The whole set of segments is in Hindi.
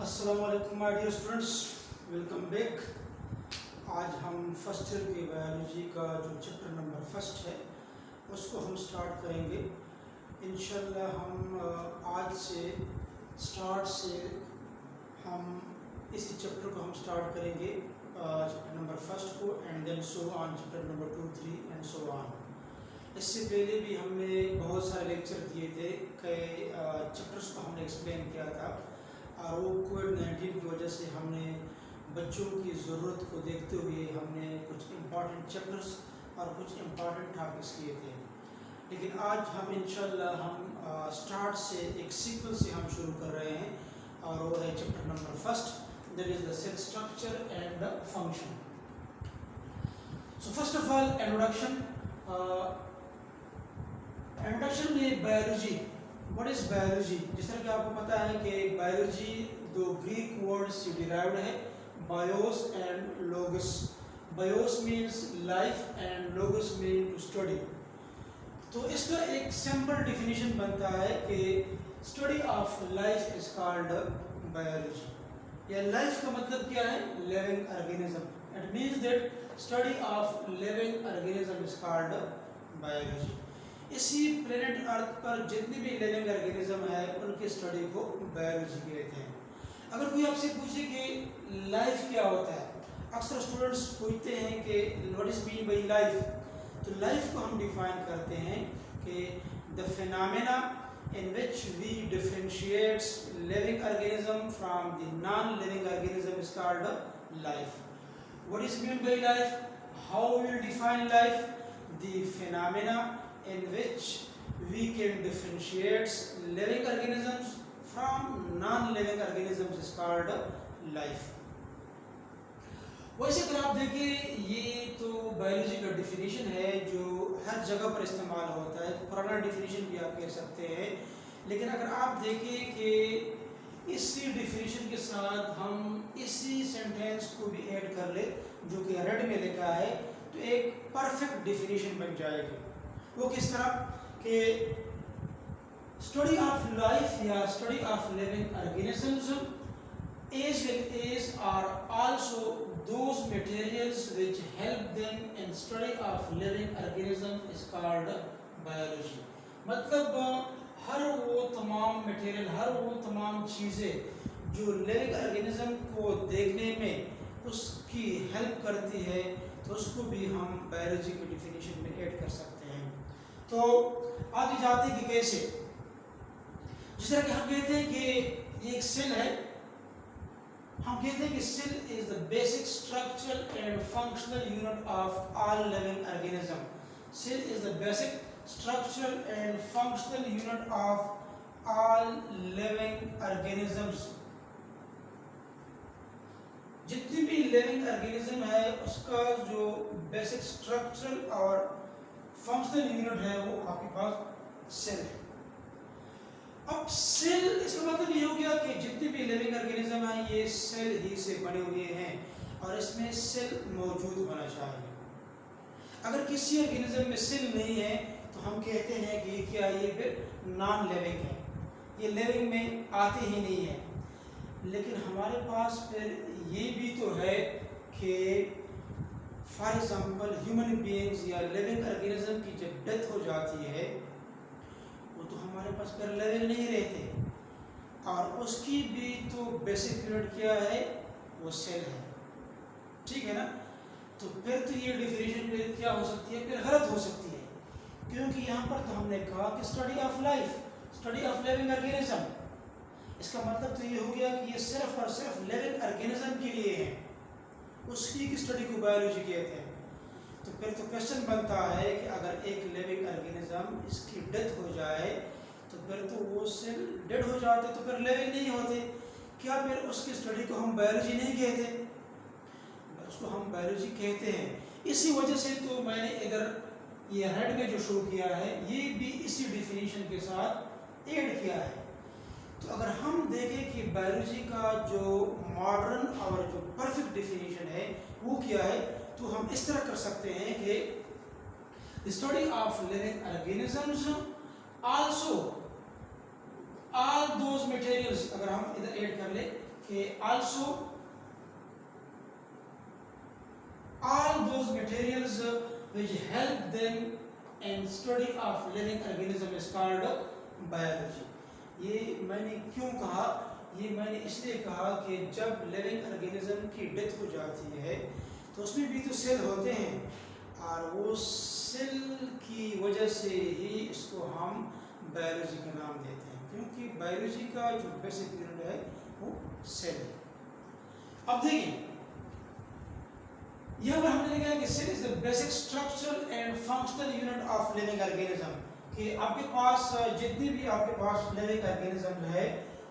अस्सलाम वालेकुम my dear students, welcome back. आज हम फर्स्ट ईयर की बायोलॉजी का जो चैप्टर नंबर फर्स्ट है उसको हम स्टार्ट करेंगे इंशाल्लाह। हम आज से स्टार्ट से हम इसी चैप्टर को हम स्टार्ट करेंगे, चैप्टर नंबर फर्स्ट को, and then so on chapter number 2, 3 and so on. इससे पहले भी हमने बहुत सारे लेक्चर दिए थे, कई चैप्टर्स को हमने एक्सप्लेन किया था, और वो कोविड-19 की वजह से हमने बच्चों की ज़रूरत को देखते हुए हमने कुछ इम्पॉर्टेंट चैप्टर्स और कुछ इम्पॉर्टेंट टॉपिक्स किए थे। लेकिन आज हम इंशाल्लाह हम स्टार्ट से एक सीक्वेंस से हम शुरू कर रहे हैं, और वो है chapter number first, that is the cell structure and the function. So first of all introduction. Introduction में बायोलॉजी, व्हाट इज बायोलॉजी। जिस तरह कि आपको पता है कि बायोलॉजी दो ग्रीक वर्ड से डिराइव्ड है, bios and logos. Bios means life and logos mean to study. तो इसका एक सिंपल डिफिनीशन बनता है कि study of life is called biology. या लाइफ का मतलब क्या है? Living organism. It means that study of living organism is called biology. इसी प्लेनेट अर्थ पर जितने भी लिविंग ऑर्गेनिज्म है उनके स्टडी को बायोलॉजी कहते हैं। अगर कोई आपसे पूछे कि लाइफ क्या होता है, अक्सर स्टूडेंट्स पूछते हैं कि what is mean by life. तो लाइफ को हम डिफाइन करते हैं कि the phenomena in which we differentiates living organism from the non living organism is called life. What is mean by life? How we will define life? The phenomena in which we can differentiate living organisms from non-living organisms is called life। वैसे अगर आप देखें, ये तो बायोलॉजी का डिफिनीशन है जो हर जगह पर इस्तेमाल होता है, पुराना डिफिनीशन भी आप कह सकते हैं। लेकिन अगर आप देखें कि इसी डिफिनीशन के साथ हम इसी सेंटेंस को भी ऐड कर ले जो कि रेड में लिखा है, तो एक परफेक्ट डिफिनीशन बन जाएगी। वो किस तरह कि स्टडी ऑफ लाइफ या study of living organisms is are also those materials which help them in study of living organism is called biology। मतलब हर वो तमाम मटेरियल, हर वो तमाम चीज़ें जो लिविंग ऑर्गेनिज्म को देखने में उसकी हेल्प करती है, तो उसको भी हम बायोलॉजी के डिफिनीशन में ऐड कर सकते हैं। तो आगे जाते हैं कि कैसे। जिस तरह कि हम कहते हैं कि ये एक सेल है, हम कहते हैं कि cell is the basic structural and functional unit of all living organism. Cell is the basic structural and functional unit of all living organisms. जितनी भी लिविंग ऑर्गेनिज्म है उसका जो बेसिक स्ट्रक्चरल और फंक्शनल यूनिट है वो आपके पास सेल है। अब सेल, इसका मतलब ये हो गया कि जितने भी लिविंग ऑर्गेनिज्म हैं ये सेल ही से बने हुए हैं, और इसमें सेल मौजूद होना चाहिए। अगर किसी ऑर्गेनिज्म में सेल नहीं है तो हम कहते हैं कि ये क्या है, ये फिर नॉन लिविंग है, ये लिविंग में आते ही नहीं है। लेकिन हमारे पास फिर ये भी तो है कि फॉर एग्जाम्पल ह्यूमन बीइंग्स या लिविंग ऑर्गेनिज्म की जब डेथ हो जाती है वो तो हमारे पास फिर लिविंग नहीं रहते, और उसकी भी तो बेसिक यूनिट क्या है, वो सेल है। ठीक है ना? तो फिर तो ये डिफिनीशन फिर क्या हो सकती है, फिर गलत हो सकती है, क्योंकि यहाँ पर तो हमने कहा कि study of life, study of living organism. इसका मतलब तो ये हो गया कि ये सिर्फ और सिर्फ लिविंग ऑर्गेनिज्म के लिए है, उसकी की स्टडी को बायोलॉजी कहते हैं। तो फिर तो क्वेश्चन बनता है कि अगर एक लिविंग ऑर्गेनिज्म इसकी डेथ हो जाए तो फिर तो वो सेल डेड हो जाते, तो फिर लिविंग नहीं होते, क्या फिर उसकी स्टडी को हम बायोलॉजी नहीं कहते? उसको हम बायोलॉजी कहते हैं। इसी वजह से तो मैंने इधर ये रेड में जो शो किया है ये भी इसी डिफिनीशन के साथ ऐड किया है। तो अगर हम देखें कि बायोलॉजी का जो मॉडर्न और जो परफेक्ट डिफिनीशन है वो क्या है, तो हम इस तरह कर सकते हैं कि study of living organisms also all those materials, अगर हम इधर ऐड कर ले कि also all those materials which help them in study of living organism is called biology. ये मैंने क्यों कहा, ये मैंने इसलिए कहा कि जब लिविंग ऑर्गेनिज्म की डेथ हो जाती है तो उसमें भी तो सेल होते हैं और वो सेल की वजह से ही इसको हम बायोलॉजी का नाम देते हैं, क्योंकि बायोलॉजी का जो बेसिक यूनिट है वो सेल है। अब देखिए यहाँ पर हमने लिखा है कि cell is the basic structural and functional unit of living organism, कि आपके पास जितनी भी आपके पास लिविंग ऑर्गेनिज्म है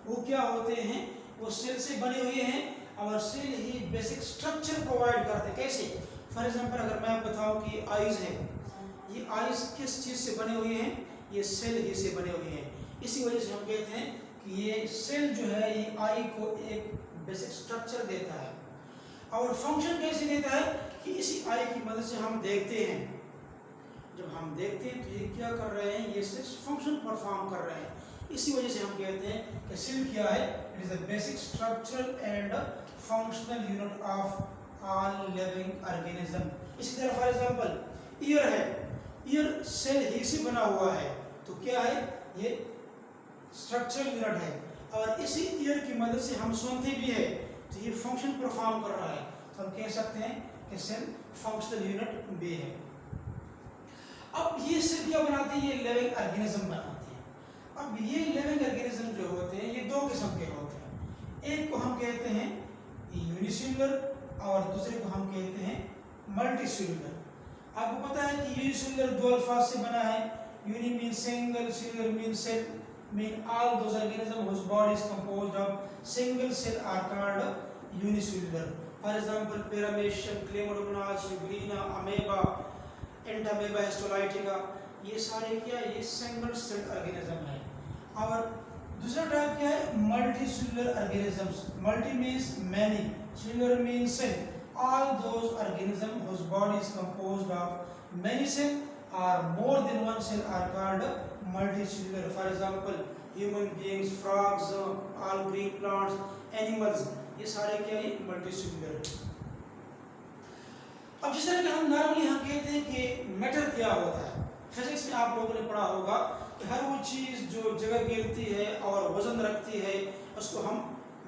वो क्या होते हैं, वो सेल से बने हुए हैं और सेल ही बेसिक स्ट्रक्चर प्रोवाइड करते हैं। कैसे? फॉर एग्जांपल अगर मैं आपको बताऊं कि आईज है, ये आईज किस चीज से बने हुए हैं, ये सेल ही से बने हुए हैं। इसी वजह से हम कहते हैं कि ये सेल जो है ये आई को एक बेसिक स्ट्रक्चर देता है। और फंक्शन कैसे देता है कि इसी आई की मदद से हम देखते हैं, जब हम देखते हैं तो ये क्या कर रहे हैं, ये सिर्फ फंक्शन परफॉर्म कर रहे हैं। इसी वजह से हम कहते हैं कि सेल क्या है, it is a basic structural and functional unit of all living organism. इसी तरह फॉर एग्जांपल ईयर है, ईयर सेल ही से बना हुआ है, तो क्या है, ये स्ट्रक्चरल यूनिट है और इसी ईयर की मदद से हम सुनते भी है, तो ये फंक्शन परफॉर्म कर रहा है, तो हम कह सकते हैं कि सेल फंक्शनल यूनिट भी है। अब ये सेल क्या बनाती है, ये लिविंग ऑर्गेनिज्म बनाती है। अब ये लिविंग ऑर्गेनिज्म जो होते हैं ये दो किस्म के होते हैं, एक को हम कहते हैं यूनिसेल्युलर और दूसरे को हम कहते हैं मल्टीसेल्युलर। आपको पता है कि यूनिसेल्युलर दो अल्फाज से बना है, uni mean single, cellular mean cell, mean all those organisms whose body is composed of single cell are called unicellular. For example, Paramecium, Chlamydomonas, Euglena, Amoeba, Entamoeba, Histolytica, ये सारे क्या, ये सिंगल सेल ऑर्गेनिज्म है। और दूसरा टाइप क्या है, multi cellular organisms. Multi means many, cellular means cell. All those organisms whose body is composed of many cells or more than one cell are called multicellular. For example, human beings, frogs, all green plants, animals, ये सारे क्या है, मल्टीसेल्युलर। अब जिस तरह के हम नॉर्मली हम कहते हैं कि मैटर क्या होता है, फिजिक्स में आप लोगों ने पढ़ा होगा कि हर वो चीज जो जगह गिरती है और वजन रखती है उसको हम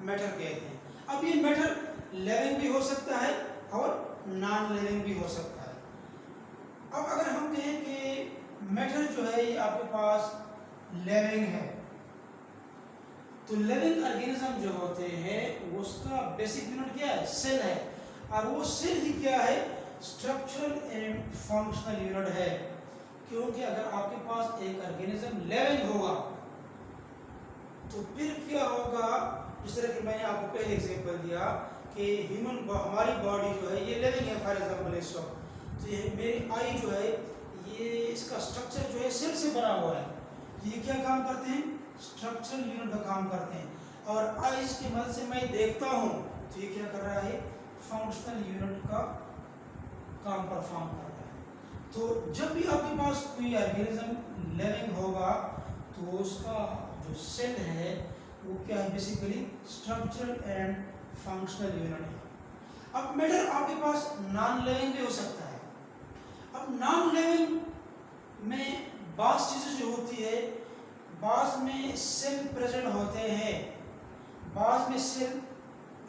मैटर कहते हैं। अब ये मैटर लिविंग भी हो सकता है और नॉन लिविंग भी हो सकता है। अब अगर हम कहें कि मैटर जो है ये आपके पास लिविंग है, तो लिविंग ऑर्गेनिज्म जो होते हैं उसका बेसिक यूनिट क्या है, सेल है, और वो सेल ही क्या है, स्ट्रक्चरल एंड फंक्शनल यूनिट है। क्योंकि अगर आपके पास एक ऑर्गेनिज्म लिविंग होगा तो फिर क्या होगा, जिस तरह कि मैंने आपको पहले एग्जांपल दिया कि हमारी बॉडी जो है ये लिविंग है, फॉर एग्जांपल इस वक्त, तो ये मेरी आई जो है ये इसका स्ट्रक्चर जो है सेल से बना हुआ है, तो ये क्या काम करते हैं, स्ट्रक्चरल यूनिट का काम करते हैं। और आईज की मदद से मैं देखता हूँ तो ये क्या कर रहा है, फंक्शनल यूनिट का काम परफॉर्म कर रहा है। तो जब भी आपके पास कोई ऑर्गेनिज्म लिविंग होगा तो उसका जो सेल है वो क्या है, basically structural and functional unit है। अब मैटर आपके पास नॉन लिविंग भी हो सकता है। अब नॉन लिविंग में बाज़ चीज़ें जो होती है, बाज़ में सेल प्रेजेंट होते हैं, बाज़ में सेल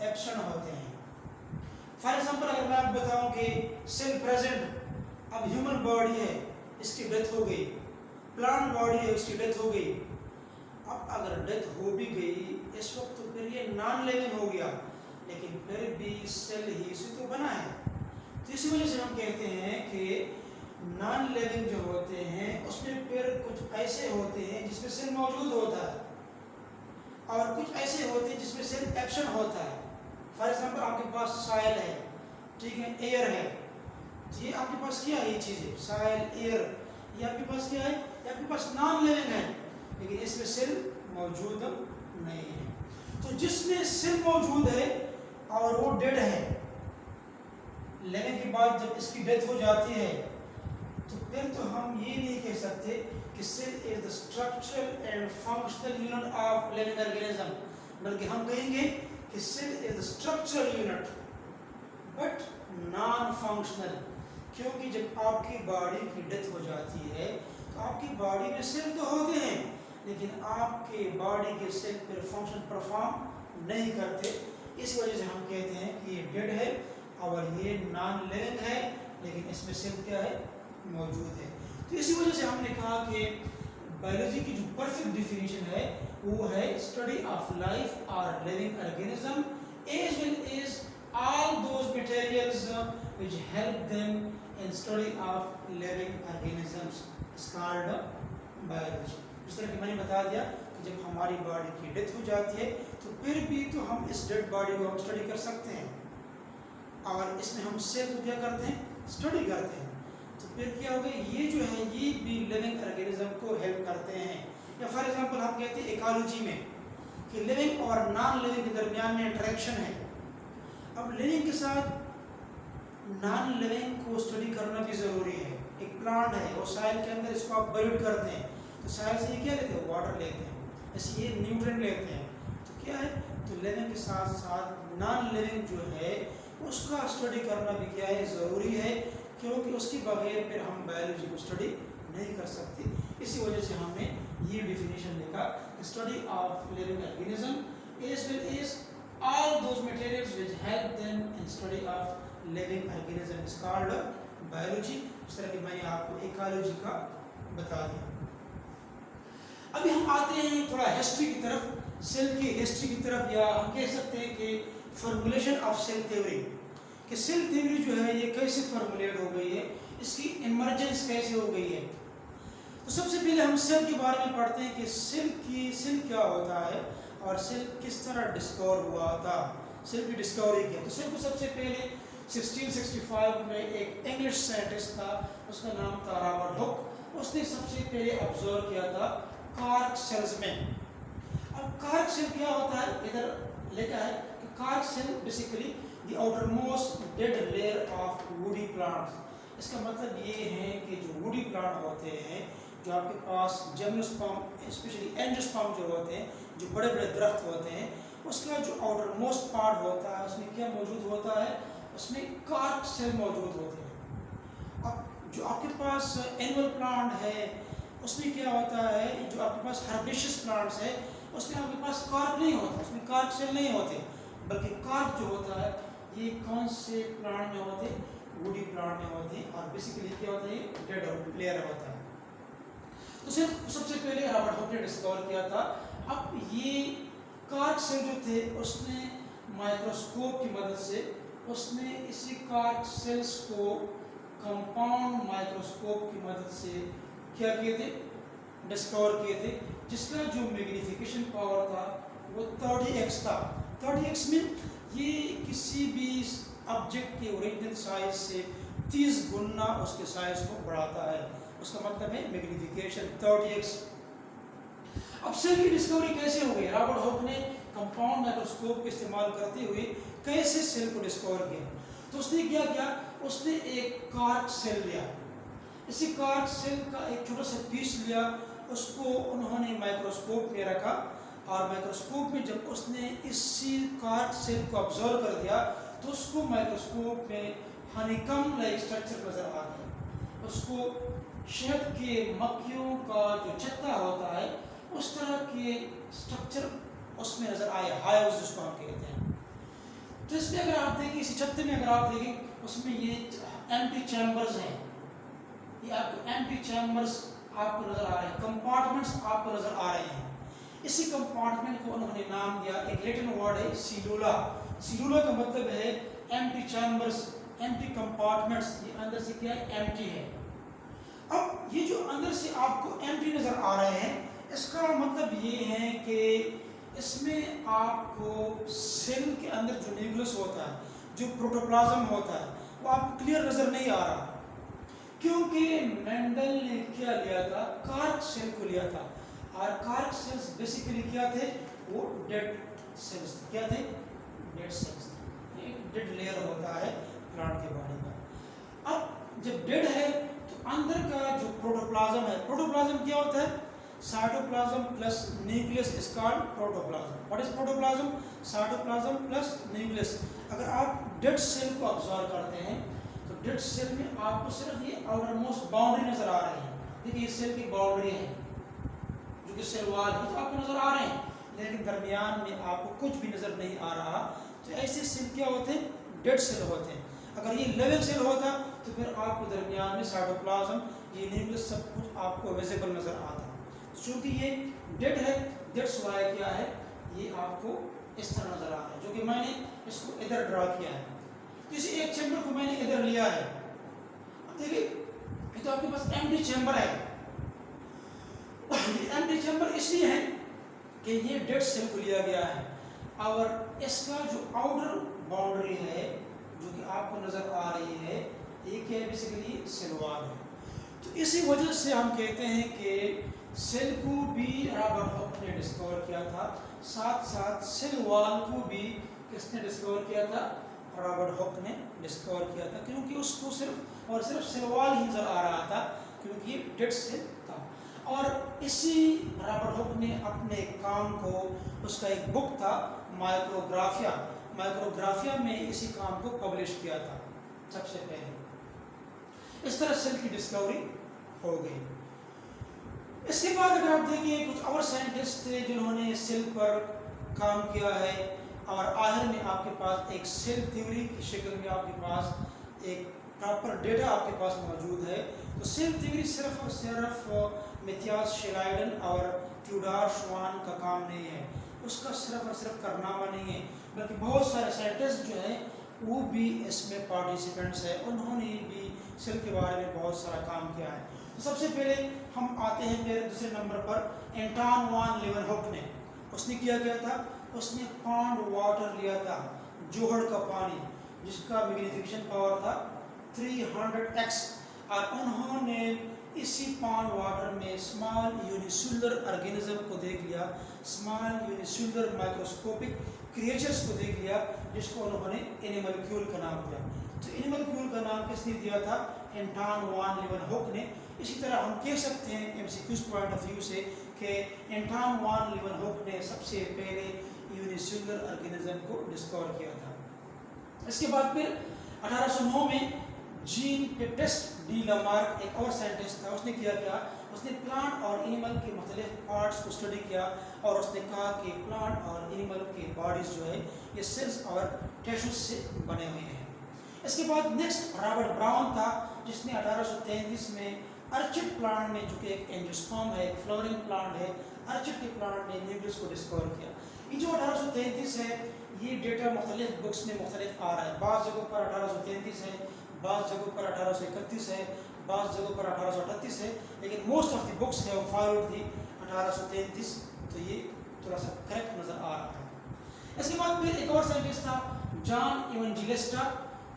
एब्सेंट होते हैं। फॉर एग्जांपल अगर मैं आपको बताऊं कि सेल प्रेजेंट, अब ह्यूमन बॉडी है इसकी डेथ हो गई, प्लांट बॉडी है उसकी डेथ हो गई। अब अगर डेथ हो भी गई इस वक्त तो फिर ये नॉन लिविंग हो गया, लेकिन फिर भी सेल ही से तो बना है। तो इसी वजह से हम कहते हैं कि नॉन लिविंग जो होते हैं उसमें फिर कुछ ऐसे होते हैं जिसमें सेल मौजूद होता है और कुछ ऐसे होते हैं जिसमें सेल एब्सेंट होता है। फॉर एग्जांपल आपके पास सॉइल है, ठीक है, एयर है, तो ये आपके पास क्या है, ये चीज़ें सॉइल, एयर, ये आपके पास क्या है, ये आपके पास नॉन लिविंग है, लेकिन इसमें सेल मौजूद नहीं है। तो जिसमें सेल मौजूद है और वो डेड है, लेने के बाद जब इसकी डेथ हो जाती है तो फिर तो हम ये नहीं कह सकते कि cell is the structural and functional unit of living organism, बल्कि हम कहेंगे कि cell is the structural unit but non functional, क्योंकि जब आपकी बॉडी की डेथ हो जाती है तो आपकी बॉडी में सेल तो होते हैं लेकिन आपके बॉडी के सेल पर फंक्शन परफॉर्म नहीं करते। इस वजह से हम कहते हैं कि ये डेड है और ये नॉन लिविंग है, लेकिन इसमें सेल क्या है, मौजूद है। तो इसी वजह से हमने कहा कि बायोलॉजी की जो परफेक्ट डिफिनीशन है वो है स्टडी ऑफ लाइफ और living organism as well as all those materials which help them in study of living organisms is called biology। इस तरह कि मैंने बता दिया कि जब हमारी बॉडी की डेथ हो जाती है तो फिर भी तो हम इस डेड बॉडी को हम स्टडी कर सकते हैं और इसमें हम सेल को क्या करते हैं, स्टडी करते हैं। तो फिर क्या होगा, ये जो है ये भी लिविंग ऑर्गेनिज्म को हेल्प करते हैं। या फॉर एग्जांपल हम कहते हैं इकोलॉजी में कि लिविंग और नॉन लिविंग के दरमियान में इंटरेक्शन है। अब लिविंग के साथ नॉन लिविंग को स्टडी करना भी ज़रूरी है। एक प्लांट है और सॉइल के अंदर इसको आप बरीड करते हैं तो सॉइल से ये क्या लेते हैं, वाटर लेते हैं, ऐसे ये न्यूट्रिएंट लेते हैं। तो क्या है, तो लिविंग के साथ साथ नॉन लिविंग जो है उसका स्टडी करना भी क्या है, ज़रूरी है, क्योंकि उसके बगैर फिर हम बायोलॉजी को स्टडी नहीं कर सकते। इसी वजह से हमने ये डिफिनेशन लिखा, study of living organism as well as all those materials which help them in study of living organism is called biology। इस तरह की मैंने आपको इकोलॉजी का बता दिया। अभी हम आते हैं थोड़ा हिस्ट्री की तरफ, सेल की हिस्ट्री की तरफ, या हम कह सकते हैं कि फॉर्मुलेशन ऑफ सेल थ्योरी, कि सेल थ्योरी जो है ये कैसे फॉर्मुलेट हो गई है, इसकी इमर्जेंस कैसे हो गई है। तो सबसे पहले हम सेल के बारे में पढ़ते हैं कि सेल क्या होता है और सेल किस तरह डिस्कवर हुआ था, सेल की डिस्कवरी किया। तो सेल को सबसे पहले 1665 में एक इंग्लिश साइंटिस्ट था, उसका नाम था रॉबर्ट हुक। उसने सबसे पहले ऑब्जर्व किया था कार्क सेल्स में। अब कार्क सेल क्या होता है, इधर लिखा है कि cork cell basically the outermost dead layer of woody plants. इसका मतलब ये है कि जो वुडी प्लांट होते हैं, जो आपके पास जिम्नोस्पर्म स्पेशली एंजियोस्पर्म जो होते हैं, जो बड़े बड़े दरख्त होते हैं, उसका जो आउटर मोस्ट पार्ट होता है उसमें क्या मौजूद होता है, उसमें कार्क सेल मौजूद होते हैं। अब जो आपके पास एनुअल प्लांट है उसमें क्या होता है, जो आपके पास हर्बेशियस प्लांट्स है उसमें आपके पास कार्क नहीं होता, उसमें कार्क सेल नहीं होते, बल्कि कार्क जो होता है ये कौन से प्लांट में होते हैं, वुडी प्लांट में होते हैं, और बेसिकली क्या होता है, डेड लेयर होता है। तो सिर्फ सबसे पहले रॉबर्ट हुक ने डिस्कवर किया था। अब ये कार्क सेल जो थे उसने माइक्रोस्कोप की मदद से उसने इसी कार्क सेल्स को कंपाउंड माइक्रोस्कोप की मदद से क्या किए थे, डिस्कवर किए थे, जिसका जो मैग्नीफिकेशन पावर था वो 30x था। 30x में ये किसी भी ऑब्जेक्ट के ओरिजिनल साइज से 30 गुना उसके साइज को बढ़ाता है, उसका मतलब है मैग्नीफिकेशन 30x। अब सेल की डिस्कवरी कैसे हो गई, रॉबर्ट हुक ने कंपाउंड माइक्रोस्कोप का इस्तेमाल करते हुए कैसे सेल को डिस्कवर किया। तो उसने क्या किया, उसने एक कार्क सेल लिया, इसी कार्क सेल का एक छोटा सा पीस लिया, उसको उन्होंने माइक्रोस्कोप में रखा, और माइक्रोस्कोप में जब उसने इसी कार्क सेल को ऑब्जर्व कर दिया तो उसको माइक्रोस्कोप में हनीकॉम्ब लाइक स्ट्रक्चर नजर आ गया। उसको शहद के मक्खियों का जो छत्ता होता है उस तरह के स्ट्रक्चर उसमें नजर आए, हाइव्स जिसको हम कहते हैं। तो इसमें अगर आप देखें, इसी छत्ते में अगर आप देखें उसमें ये एम्प्टी चैम्बर्स हैं, ये आपको एम्प्टी चैम्बर्स आपको नजर आ रहे हैं, कंपार्टमेंट्स आपको नजर आ रहे हैं। इसी कंपार्टमेंट को उन्होंने नाम दिया, एक लैटिन वर्ड है सीलुला। सीलुला का मतलब है एम्प्टी चैम्बर्स, एम्प्टी कंपार्टमेंट्स, ये अंदर से क्या है, एम्प्टी है। अब ये जो अंदर से आपको एम्प्टी नजर आ रहे हैं, इसका मतलब ये है कि इसमें आपको सेल के अंदर जो न्यूक्लियस होता है, जो प्रोटोप्लाज्म होता है, वो आपको क्लियर नजर नहीं आ रहा, क्योंकि मेंडल ने क्या लिया था, कार्क सेल को लिया था, और कार्क सेल्स बेसिकली क्या थे, वो डेड सेल्स थे। क्या थे, डेड सेल्स थे। एक डेड लेयर होता है प्लांट के बॉडी का। अब जब डेड है तो अंदर का जो प्रोटोप्लाज्म है, प्रोटोप्लाज्म क्या होता है, cytoplasm plus nucleus is called protoplasm. What is protoplasm? Cytoplasm plus nucleus. अगर आप डेड सेल को ऑब्जर्व करते हैं तो डेड सेल में आपको सिर्फ ये आउटर मोस्ट बाउंड्री नजर आ रही है। देखिए ये सेल की बाउंड्री है जो कि सेल वॉल है, तो आपको नजर आ रहे हैं, लेकिन दरमियान में आपको कुछ भी नजर नहीं आ रहा। तो ऐसे सेल क्या होते हैं? डेड सेल होते हैं। अगर ये लिविंग सेल होता तो फिर आपको दरमियान में साइटोप्लाज्म, ये न्यूक्लियस, सब कुछ आपको विजिबल नजर आता। चूंकि ये डेड है, दैट्स व्हाई क्या है, ये आपको इस तरह नजर आ रहा है, जो कि मैंने इसको इधर ड्रा किया है। किसी एक चैम्बर को मैंने इधर लिया है, अब देखिए ये तो आपके पास एम्प्टी चैम्बर है। ये एम्प्टी चैम्बर इसलिए है कि ये डेड सेल को लिया गया है और इसका जो आउटर बाउंड्री है जो कि आपको नजर आ रही है, ये क्या है, बेसिकली सेल वॉल है। तो इसी वजह से हम कहते हैं कि सेल को भी रॉबर्ट हुक ने डिस्कवर किया था, साथ साथ सेल वॉल को भी किसने डिस्कवर किया था? रॉबर्ट हुक ने डिस्कवर किया था, क्योंकि उसको सिर्फ और सिर्फ सेल वॉल ही नजर आ रहा था, क्योंकि ये डेड सेल था। और इसी रॉबर्ट हुक ने अपने काम को, उसका एक बुक था माइक्रोग्राफिया, माइक्रोग्राफिया में इसी काम को पब्लिश किया था सबसे पहले। इस तरह सेल की डिस्कवरी हो गई। इसके बाद अगर आप देखिए कुछ और साइंटिस्ट थे जिन्होंने सेल पर काम किया है, और आखिर में आपके पास एक सेल थ्योरी की शक्ल में आपके पास एक प्रॉपर डेटा आपके पास मौजूद है। तो सेल थ्योरी सिर्फ और सिर्फ मैथियास शेलाइडन और थियोडोर श्वान का काम नहीं है, उसका सिर्फ और सिर्फ कारनामा नहीं है, बल्कि बहुत सारे साइंटिस्ट जो हैं वो भी इसमें पार्टिसिपेंट्स हैं, उन्होंने भी सेल के बारे में बहुत सारा काम किया है। तो सबसे पहले हम आते हैं मेरे दूसरे नंबर पर एंटोन वान लीeuwenhoek ने। उसने किया क्या था? उसने पॉन्ड वाटर लिया था, जोहड़ का पानी, जिसका मैग्नीफिकेशन पावर था 300x, और उन्होंने इसी पॉन्ड वाटर में स्मॉल यूनिसेलुलर ऑर्गेनिज्म को देख लिया, स्मॉल यूनिसेलुलर माइक्रोस्कोपिक क्रिएचर्स को देख लिया, जिसको उन्होंने एनिमलक्यूल का नाम दिया। तो एनिमलक्यूल का नाम किसने दिया था? एंटोन वान लीeuwenhoek ने। इसी तरह हम कह सकते हैं एमसीक्यूज पॉइंट ऑफ व्यू से कि एंटोन वान लीeuwenhoek ने सबसे पहले यूनिसेलुलर ऑर्गेनिज्म को डिस्कवर किया था। इसके बाद फिर 1809 में जीन बैप्टिस्ट डी लामार्क एक और साइंटिस्ट था, उसने किया क्या? उसने प्लांट और एनिमल के मुख्तलिफ पार्ट्स को स्टडी किया और उसने कहा कि प्लांट और एनिमल के बॉडीज जो है ये सेल्स और टिश्यूज से बने हुए हैं। इसके बाद नेक्स्ट रॉबर्ट ब्राउन था, जिसने 1833 में अर्चिड प्लांट में, जो कि एक एंजियोस्पर्म है, एक फ्लोरिंग प्लांट है, अर्चिड के प्लांट में न्यूक्लियस को डिस्कवर किया। ये जो 1833 है, ये डेटा मुख्तलिफ बुक्स में मुख्तलिफ आ रहा है। बाज़ जगहों पर 1833 है, बाज़ जगहों पर 1831 है, बाज़ जगहों पर 1838 है, लेकिन मोस्ट ऑफ द बुक्स है वो फॉरवर्ड थी 1833। तो ये थोड़ा सा करेक्ट नज़र आ रहा है। इसके बाद फिर एक और साइंटिस्ट था जॉन इवेंजेलिस्टा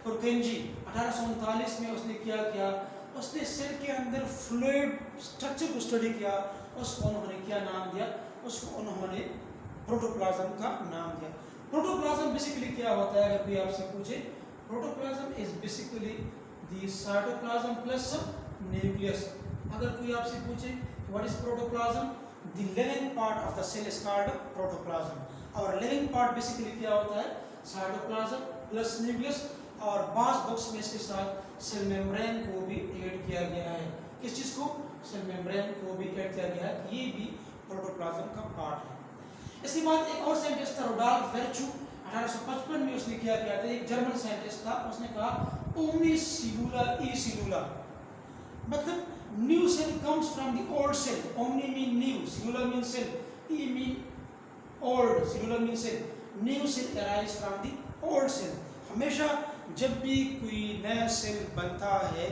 पुरकेंजी। 1839 में उसने क्या? उसने सेल के अंदर फ्लूइड स्ट्रक्चर को स्टडी किया, उसको उन्होंने क्या नाम दिया? उसको उन्होंने प्रोटोप्लाज्म का नाम दिया। प्रोटोप्लाज्म बेसिकली क्या होता है? अगर कोई आपसे पूछे, protoplasm is basically the cytoplasm plus nucleus. अगर कोई आपसे पूछे what is protoplasm, the living part of the cell is called protoplasm. और लिविंग पार्ट बेसिकली क्या होता है? Cytoplasm plus nucleus. और बाज़ बुक्स में इसके साथ सेल मेम्ब्रेन को भी ऐड किया गया है। किस चीज़ को? सेल मेम्ब्रेन को भी ऐड किया गया है, ये भी प्रोटोप्लाज्म का पार्ट है। इसके बाद एक और साइंटिस्ट था रुडोल्फ विर्चू। 1855 में उसने क्या किया था? एक जर्मन साइंटिस्ट था, उसने कहा ओमनी सेलुला ई सेलुला, मतलब new cell comes from the old cell. Omni mean new, cellula mean cell, e mean old, cellula mean cell. New cell arise from the old cell. हमेशा जब भी कोई नया सेल बनता है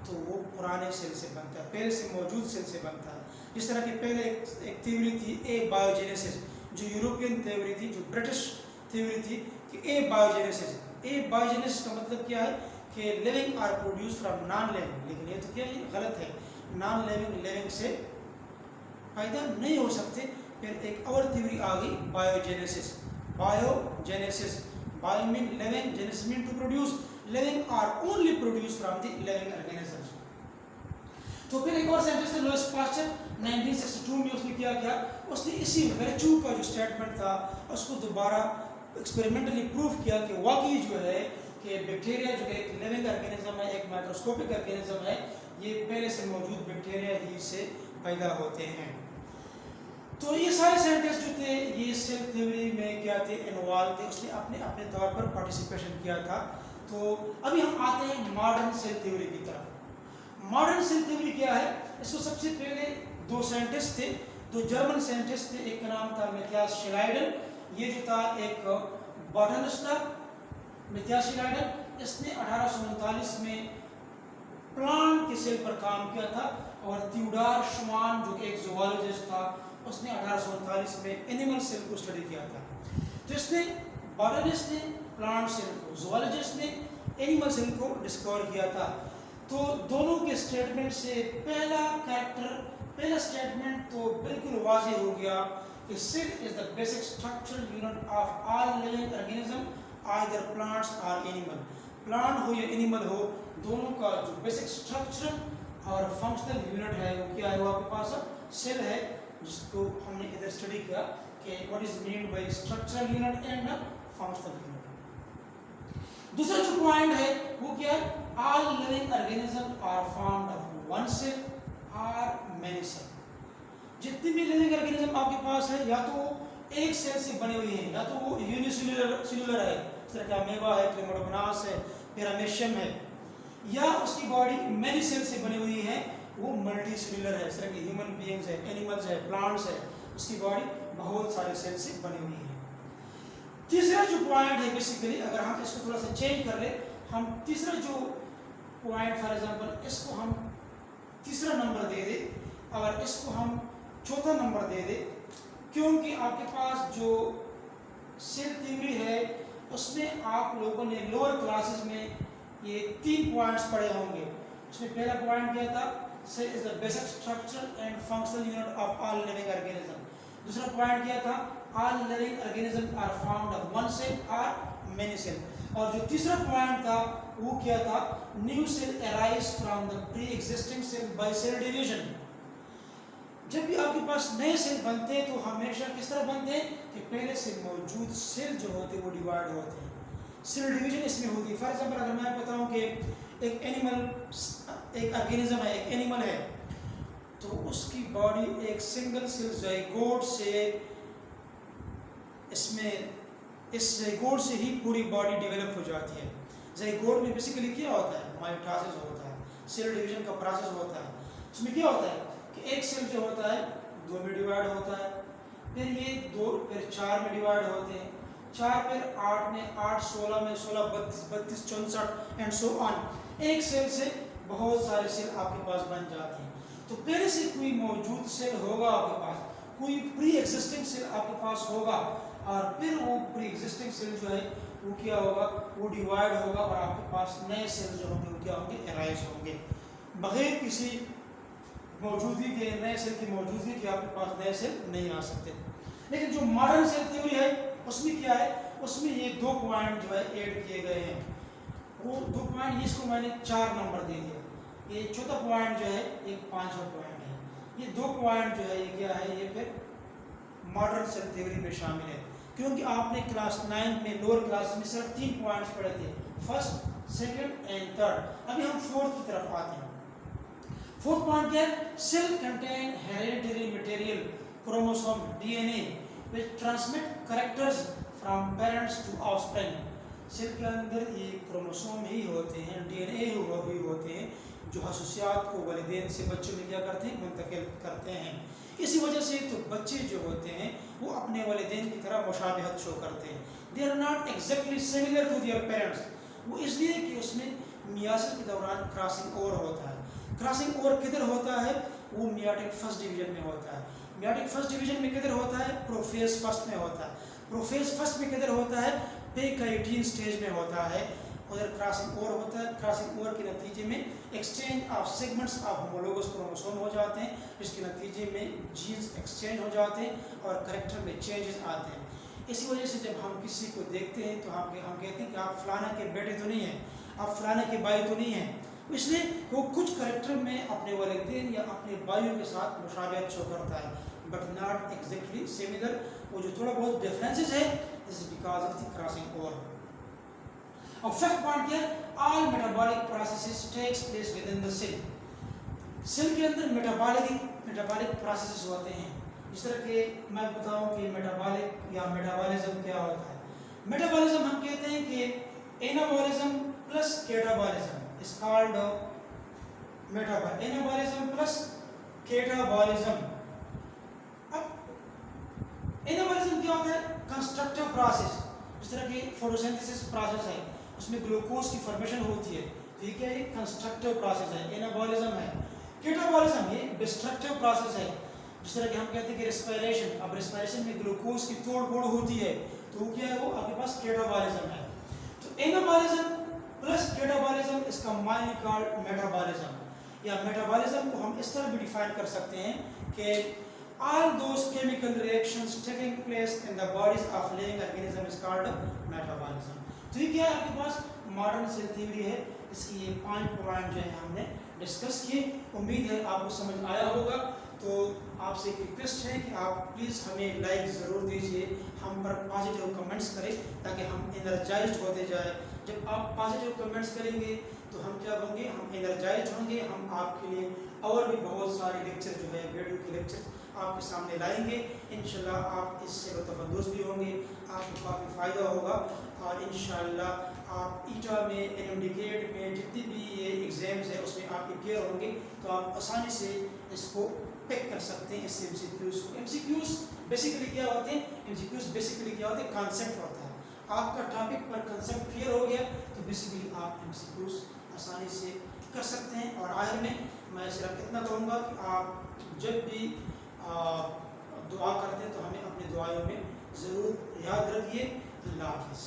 तो वो पुराने सेल से बनता है, पहले से मौजूद सेल से बनता है। जिस तरह की पहले एक थ्योरी थी ए बायोजेनेसिस, जो यूरोपियन थ्योरी थी, जो ब्रिटिश थ्योरी थी कि ए बायोजेनेसिस। ए बायोजेनेसिस का मतलब क्या है कि living are produce from non living, लेकिन ये तो क्या है? गलत है। नॉन लिविंग लिविंग से पैदा नहीं हो सकते। फिर एक और थ्योरी आ गई biogenesis. Biogenesis, bio mean living, genesis mean to produce, living are only produce from the living organisms. तो फिर एक और साइंटिस्ट है लुईस पास्चर। 1962 में उसने क्या किया, उसने इसी वर्च्यू का जो स्टेटमेंट था उसको दोबारा एक्सपेरिमेंटली प्रूव किया कि वाकई जो है कि बैक्टीरिया जो है एक लिविंग ऑर्गेनिज्म है, एक माइक्रोस्कोपिक ऑर्गेनिज्म है, ये पहले से मौजूद बैक्टीरिया ही से पैदा होते हैं। तो ये सारे साइंटिस्ट जो थे ये सेल थ्योरी में क्या थे, इन्वॉल्व थे, उसने अपने अपने तौर पर पार्टिसिपेशन किया था। तो अभी हम आते हैं मॉडर्न सेल थ्योरी की तरफ। मॉडर्न सेल थ्योरी क्या है, इसको सबसे पहले दो साइंटिस्ट थे, दो जर्मन साइंटिस्ट थे, एक का नाम था मैथियास श्नाइडर, ये जो था एक बॉटनिस्ट था मैथियास श्नाइडर, इसने 1839 में प्लांट के सेल पर काम किया था, और थियोडोर शुमान जो कि एक ज़ूलॉजिस्ट था उसने 1839 में एनिमल सेल को स्टडी किया था। तो इसने बॉटनिस्ट ने प्लांट सेल को, ज़ूलॉजिस्ट ने एनिमल सेल को डिस्कवर किया था। तो दोनों के स्टेटमेंट से पहला स्टेटमेंट तो बिल्कुल वाज़ेह हो गया कि cell is the basic structural unit of all living organism, either plants और एनिमल। प्लांट हो या एनिमल हो, दोनों का जो बेसिक स्ट्रक्चरल और फंक्शनल यूनिट है वो क्या है, वो आपके पास सेल है, जिसको हमने इधर स्टडी किया कि what is mean by structural unit and functional unit. दूसरा जो पॉइंट है वो क्या है, all living organism are formed of one cell और मेनी सेल। जितनी भी लिविंग ऑर्गेनिज्म आपके पास है या तो एक सेल से बनी हुई है, या तो वो यूनिसेल्युलर है, इस तरह का अमीबा है, क्लेमाइडोमोनास है, पैरामीशियम है, या उसकी बॉडी मेनी सेल से बनी हुई है, वो मल्टी सेल्युलर है, इस तरह के ह्यूमन बीइंग्स है, एनिमल्स है, प्लांट्स है, उसकी बॉडी बहुत सारे सेल से बनी हुई है। तीसरा जो पॉइंट है बेसिकली, अगर हम इसको थोड़ा सा चेंज कर ले, हम तीसरा जो पॉइंट फॉर एग्जांपल इसको हम तीसरा नंबर दे दे और इसको हम चौथा नंबर दे दे, क्योंकि आपके पास जो सेल थ्योरी है उसमें आप लोगों ने लोअर क्लासेस में ये 3 पॉइंट्स पढ़े होंगे। उसमें पहला पॉइंट क्या था, cell is the basic structural and functional unit of all living organism. दूसरा पॉइंट क्या था, all living organism are found of one cell और मेनी सेल। और जो तीसरा पॉइंट था वो क्या था, new cell arise from the pre existing cell by cell division. जब भी आपके पास नए सेल बनते हैं तो हमेशा किस तरह बनते हैं कि पहले से मौजूद सेल जो होते हैं वो डिवाइड होते हैं, सेल डिवीजन इसमें होती है। फॉर एग्जांपल अगर मैं बताऊं कि एक एनिमल, एक ऑर्गेनिज्म है, एक एनिमल है, तो उसकी बॉडी एक सिंगल सेल ज़ाइगोट से, इसमें इस ज़ाइगोट से ही पूरी बॉडी डेवलप हो जाती है। ज़ाइगोट में बेसिकली क्या होता है, माइटोसिस होता है, सेल डिवीजन का प्रोसेस होता है। उसमें क्या होता है कि एक सेल जो होता है 2 में डिवाइड होता है, फिर ये 2 फिर 4 में डिवाइड होते हैं, 4 फिर 8 में, 8 16 में, 16 32 32 64 एंड सो ऑन। एक सेल से बहुत सारे सेल आपके पास बन जाते हैं। तो पहले से कोई मौजूद सेल होगा आपके पास, कोई प्री एग्जिस्टिंग सेल आपके पास होगा, और फिर वो प्री एग्जिस्टिंग सेल जो है वो क्या होगा, वो डिवाइड होगा, और आपके पास नए सेल जो होंगे वो क्या होंगे, अराइज होंगे। बगैर किसी मौजूदगी के, नए सेल की मौजूदगी के आपके पास नए सेल नहीं आ सकते। लेकिन जो मॉडर्न सेल थ्योरी है उसमें क्या है, उसमें ये 2 पॉइंट जो है ऐड किए गए हैं। वो 2 पॉइंट, इसको मैंने 4 नंबर दे दिया। ये चौथा पॉइंट जो है एक 5वां पॉइंट है। ये 2 पॉइंट जो है ये क्या है, ये फिर मॉडर्न सेल थ्योरी में शामिल है, क्योंकि आपने क्लास 9 में लोअर क्लास में सिर्फ 3 पॉइंट्स पढ़े थे, फर्स्ट, सेकंड एंड थर्ड। अभी हम फोर्थ की तरफ आते हैं। फोर्थ पॉइंट क्या है, cell contain hereditary material, chromosome, DNA which transmit characters from parents to offspring। Cell के अंदर ये क्रोमोसोम ही होते हैं, डीएनए ही होते हैं, जो खसूसियात को वालिदैन से बच्चों में क्या करते हैं, मुंतकिल करते हैं। इसी वजह से तो बच्चे जो होते हैं वो अपने वालिदैन की तरह मुशाबहत शो करते हैं। They are not exactly similar to their parents. वो इसलिए कि उसमें मियासिस के दौरान क्रॉसिंग ओवर होता है। क्रॉसिंग ओवर किधर होता है, वो मियाटिक फर्स्ट डिवीजन में होता है। मियाटिक फर्स्ट डिवीजन में किधर होता है, प्रोफेज फर्स्ट में होता है। प्रोफेज फर्स्ट में किधर होता है, पेकाइटिन स्टेज में होता है। उधर क्रॉसिंग ओवर होता है। क्रॉसिंग ओवर के नतीजे में exchange of segments of homologous chromosome हो जाते हैं, जिसके नतीजे में जीन्स एक्सचेंज हो जाते हैं और कैरेक्टर में चेंजेस आते हैं। इसी वजह से जब हम किसी को देखते हैं तो हम कहते हैं कि आप फलाना के बेटे तो नहीं हैं, आप फलाने के भाई तो नहीं हैं, इसलिए वो कुछ करेक्टर में अपने वालिदैन या अपने भाइयों के साथ मुशाबिहत शो करता है, बट नॉट एग्जैक्टली सिमिलर। वो जो थोड़ा बहुत डिफरेंसेस है, this is because of the crossing over. अब फिफ्थ पॉइंट क्या है? All metabolic processes takes place within the cell. Cell के अंदर मेटाबॉलिक प्रोसेसेस होते हैं। इस तरह के मैं बताऊं कि मेटाबॉलिक या मेटाबॉलिज्म क्या होता है। मेटाबॉलिज्म हम कहते हैं कि anabolism plus catabolism is called metabolism. Anabolism plus catabolism. अब एनाबॉलिज्म क्या होता है? Constructive process. इस तरह की फोटोसिंथेसिस प्रोसेस है, उसमें ग्लूकोज की फॉर्मेशन होती है, तो ये क्या है? कंस्ट्रक्टिव प्रोसेस है, एनाबॉलिज्म है। कैटाबॉलिज्म ये डिस्ट्रक्टिव प्रोसेस है, जिस तरह कि हम कहते हैं कि रेस्पिरेशन। अब रेस्पिरेशन में ग्लूकोज की तोड़ फोड़ होती है, तो क्या है? वो आपके पास कैटाबॉलिज्म है। तो anabolism plus catabolism is combined called metabolism. या मेटाबॉलिज्म को हम इस तरह भी डिफाइन कर सकते हैं कि all those chemical reactions taking place in the bodies of living organism is called metabolism। तो ये क्या है? आपके पास मॉडर्न सेल थ्योरी है, इसकी ये 5 पॉइंट जो है हमने डिस्कस किए। उम्मीद है आपको समझ आया होगा। तो आपसे एक रिक्वेस्ट है कि आप प्लीज़ हमें लाइक ज़रूर दीजिए, हम पर पॉजिटिव कमेंट्स करें ताकि हम एनर्जाइज्ड होते जाए। जब आप पॉजिटिव कमेंट्स करेंगे तो हम क्या होंगे? हम एनर्जाइज्ड होंगे। हम आपके लिए और भी बहुत सारे लेक्चर जो है, वीडियो के लेक्चर आपके सामने लाएंगे। इंशाल्लाह आप इससे लुत्फ़अंदोज़ भी होंगे, आपको काफ़ी फ़ायदा होगा। और इंशाल्लाह आप ईटा में, एनएमडीकेट में जितनी भी ये एग्ज़ाम्स है उसमें आप प्रिपेयर होंगे, तो आप आसानी से इसको पिक कर सकते हैं, इससे एमसीक्यूज़ को। एमसीक्यूज़ बेसिकली क्या होते हैं? एमसीक्यूज़ बेसिकली क्या होते हैं? कॉन्सेप्ट होता है। आपका टॉपिक पर कॉन्सेप्ट क्लियर हो गया तो बेसिकली आप एमसीक्यूज़ आसानी से कर सकते हैं। और आखिर में मैं सिर्फ इतना कहूँगा कि आप जब भी दुआ करते हैं तो हमें अपनी दुआओं में ज़रूर याद रखिए। अल्लाह हाफ़िज़।